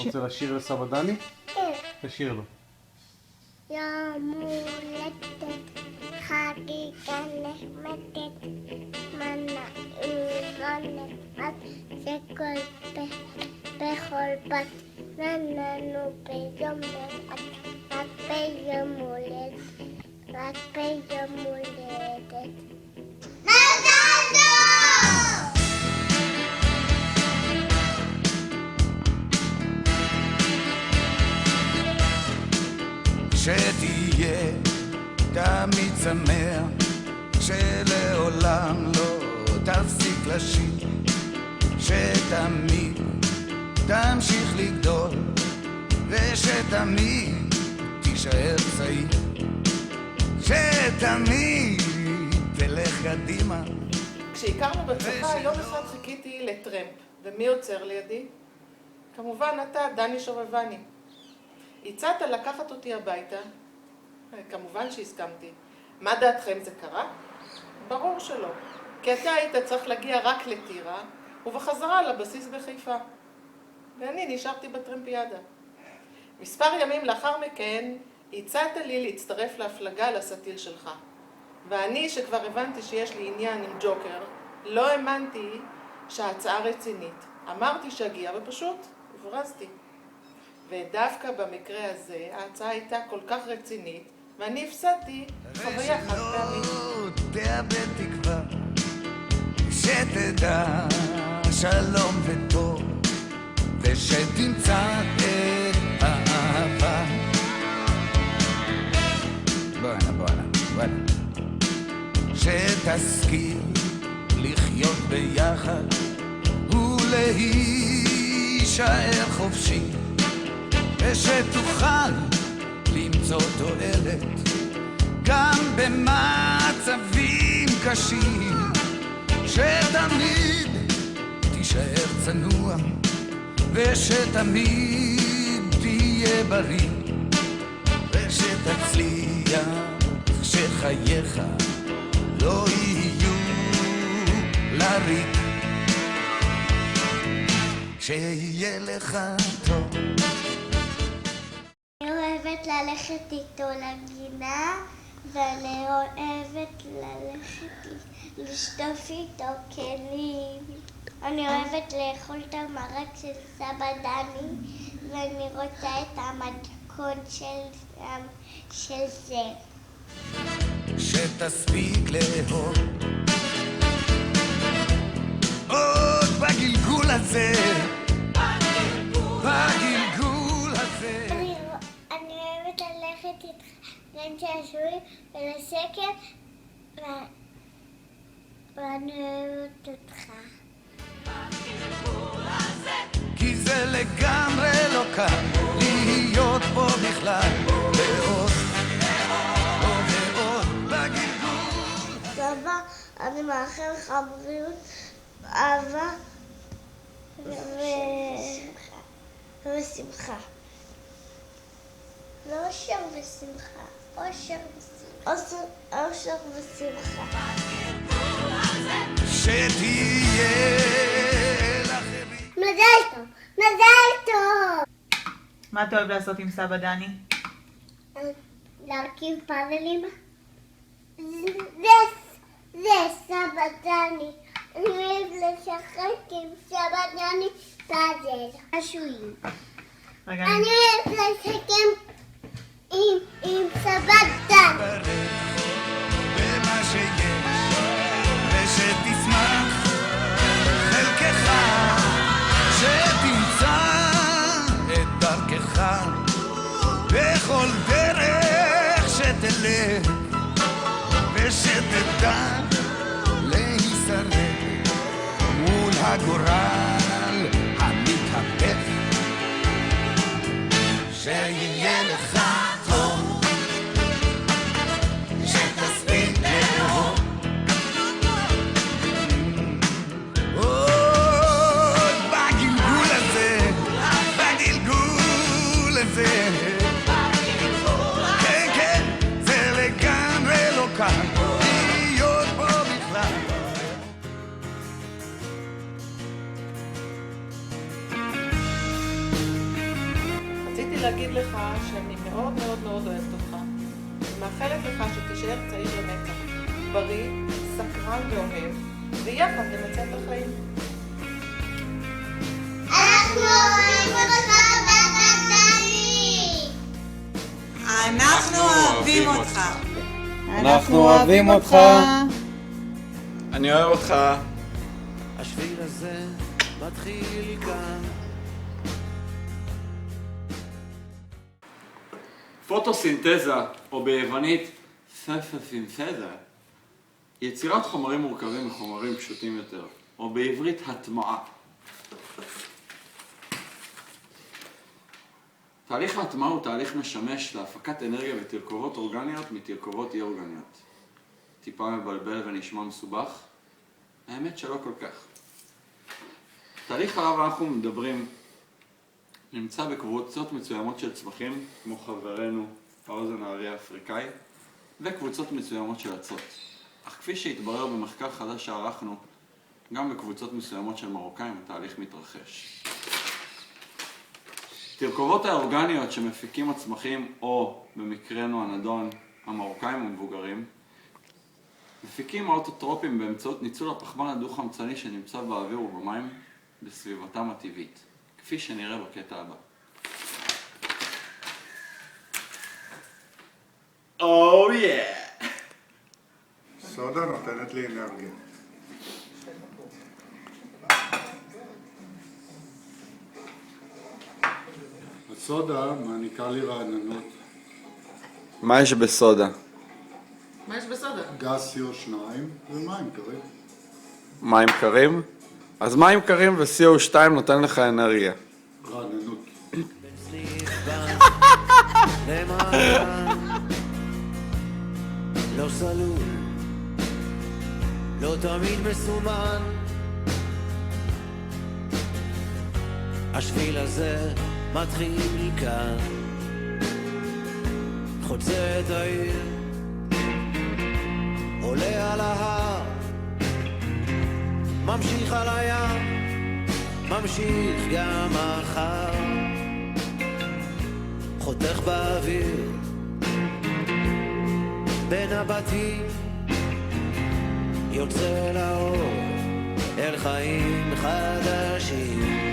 רוצה לשיר לסבא דני? כן. תשיר לו. יום הולדת, חגיגה נחמדת, מנעירה נחמד, בכל בת נענו ביום אחד, רק ביום הולדת, רק ביום הולדת. מזל טוב! שתהיה תמיד שמח, שלעולם לא תפסיק לשיר, שתמיד תמשיך לגדול, ושתמיד תישאר צעיר, שתמיד תלך קדימה. כשהכרנו בצבא, יום אחד חיכיתי לטרמפ, ומי עוצר לידי? כמובן אתה, דני שובבני. הצעת לקחת אותי הביתה, כמובן שהסכמתי. מה דעתכם, זה קרה? ברור שלא, כי אתה היית צריך להגיע רק לטירה, ובחזרה לבסיס בחיפה. ואני נשארתי בטרמפיאדה. מספר ימים לאחר מכן, הצעת לי להצטרף להפלגה לסטיל שלך. ואני, שכבר הבנתי שיש לי עניין עם ג'וקר, לא האמנתי שההצעה רצינית. אמרתי שאגיע ופשוט הברזתי. ודווקא במקרה הזה, ההצעה הייתה כל כך רצינית, ואני הפסדתי חוויה חד פעמית. תאבד תקווה, שתדע שלום וטוב, ושתמצא את האהבה. בואנה, שתשכיל לחיות ביחד ולהישאר חופשי, ושתוכל למצוא תועלת גם במצבים קשים, שתמיד תישאר צנוע, ושתמיד תהיה בריא, ושתצליח שחייך לא יהיו לריק, שיהיה לך טוב. אני אוהבת ללכת איתו לגינה, ואני אוהבת לשטוף איתו כלים. אני אוהבת לאכול את המרק של סבא דני, ואני רוצה את המתכון של זה. שתספיק לאהוב עוד בגלגול הזה, בגלגול הזה. אני אוהבת ללכת איתך בין שעשועים ולסקר, ואני אוהבת אותך. כי זה לגמרי לא קל להיות פה בכלל, ועוד בגלגול. סבא, אני מאחל לך בריאות, אהבה ושמחה. לא אושר ושמחה, אושר ושמחה. שתהיה לאחרים. מזל טוב, מזל טוב! מה אתה אוהב לעשות עם סבא דני? להרכיב פאזלים. זה סבא דני. אני אוהב לשחק עם סבא דני פאזל. שעשועים. רגע, אני אוהב לשחק עם סבא דני. במה שיש, ושתשמח חלקך, שתמצא את דרכך בכל דרך שתלך, ושתדע להישרד מול הגורל המתהפך, שיהיה לך טוב, שתספיק לאהוב עוד בגלגול הזה, בגלגול הזה. כן, זה לגמרי לא קל להיות פה בכלל. להגיד לך שאני מאוד מאוד מאוד אוהבת אותך. אני מאחלת לך שתישאר צעיר לנצח, בריא, סקרן ואוהב, ויחד נמצא את החיים. אנחנו אוהבים אותך, סבא דני! אנחנו אוהבים אותך. אנחנו אוהבים אותך. אני אוהב אותך. השביל הזה מתחיל כאן. פוטוסינתזה, או ביוונית פוטוסינתזה, יצירת חומרים מורכבים מחומרים פשוטים יותר, או בעברית הטמעה. תהליך ההטמעה הוא תהליך משמש להפקת אנרגיה ותרכובות אורגניות מתרכובות אי אורגניות. טיפה מבלבל ונשמע מסובך? האמת שלא כל כך. תהליך עליו אנחנו מדברים נמצא בקבוצות מסוימות של צמחים, כמו חברנו האוזן הארי האפריקאי, וקבוצות מסוימות של אצות. אך כפי שהתברר במחקר חדש שערכנו, גם בקבוצות מסוימות של מרוקאים התהליך מתרחש. תרכובות האורגניות שמפיקים הצמחים, או במקרנו הנדון, המרוקאים המבוגרים, מפיקים האוטוטרופים באמצעות ניצול הפחמן הדו-חמצני שנמצא באוויר ובמים בסביבתם הטבעית, כפי שנראה בקטע הבא. Oh yeah! סודה נותנת לי אנרגיה. הסודה מעניקה לי רעננות. מה יש בסודה? מה יש בסודה? גז CO2 ומים קרים. מים קרים? אז מים קרים ו-CO2 נותן לך אנרגיה. רעננות. לא סלול, לא תמיד מסומן. השביל הזה מתחיל מכאן, חוצה את העיר, עולה על ההר, ממשיך על הים, ממשיך גם מחר, חותך באוויר בין הבתים, יוצא לאור אל חיים חדשים.